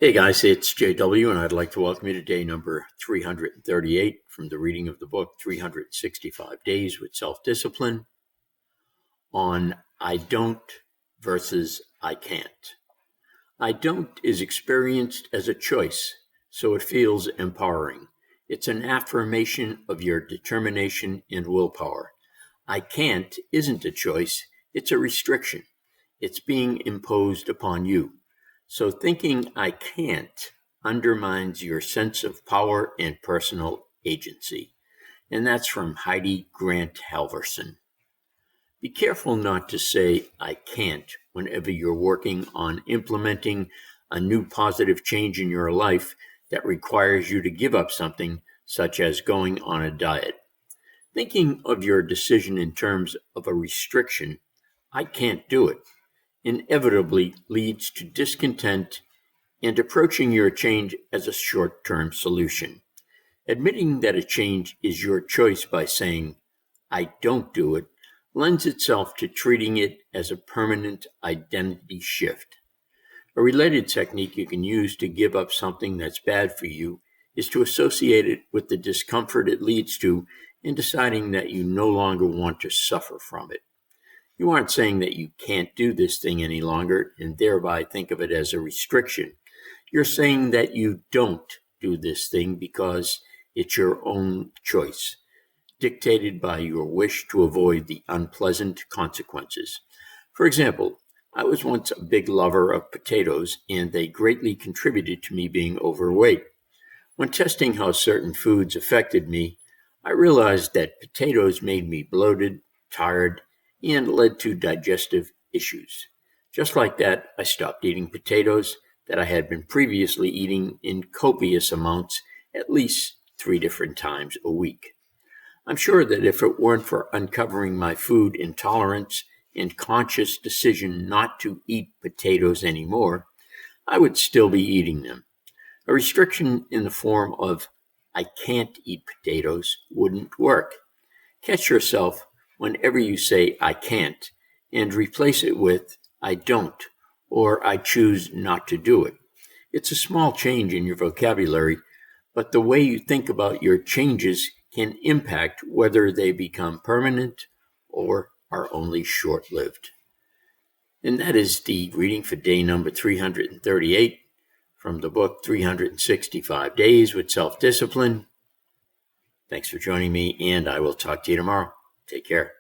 Hey guys, it's JW, and I'd like to welcome you to day number 338 from the reading of the book 365 Days with Self-Discipline on I don't versus I can't. I don't is experienced as a choice, so it feels empowering. It's an affirmation of your determination and willpower. I can't isn't a choice, it's a restriction. It's being imposed upon you. So thinking I can't undermines your sense of power and personal agency. And that's from Heidi Grant Halverson. Be careful not to say I can't whenever you're working on implementing a new positive change in your life that requires you to give up something, such as going on a diet. Thinking of your decision in terms of a restriction, I can't do it, inevitably leads to discontent and approaching your change as a short-term solution. Admitting that a change is your choice by saying, I don't do it, lends itself to treating it as a permanent identity shift. A related technique you can use to give up something that's bad for you is to associate it with the discomfort it leads to in deciding that you no longer want to suffer from it. You aren't saying that you can't do this thing any longer and thereby think of it as a restriction. You're saying that you don't do this thing because it's your own choice, dictated by your wish to avoid the unpleasant consequences. For example, I was once a big lover of potatoes, and they greatly contributed to me being overweight. When testing how certain foods affected me, I realized that potatoes made me bloated, tired, and led to digestive issues. Just like that, I stopped eating potatoes that I had been previously eating in copious amounts at least 3 different times a week. I'm sure that if it weren't for uncovering my food intolerance and conscious decision not to eat potatoes anymore, I would still be eating them. A restriction in the form of I can't eat potatoes wouldn't work. Catch yourself whenever you say I can't and replace it with I don't or I choose not to do it. It's a small change in your vocabulary, but the way you think about your changes can impact whether they become permanent or are only short-lived. And that is the reading for day number 338 from the book 365 Days with Self-Discipline. Thanks for joining me, and I will talk to you tomorrow. Take care.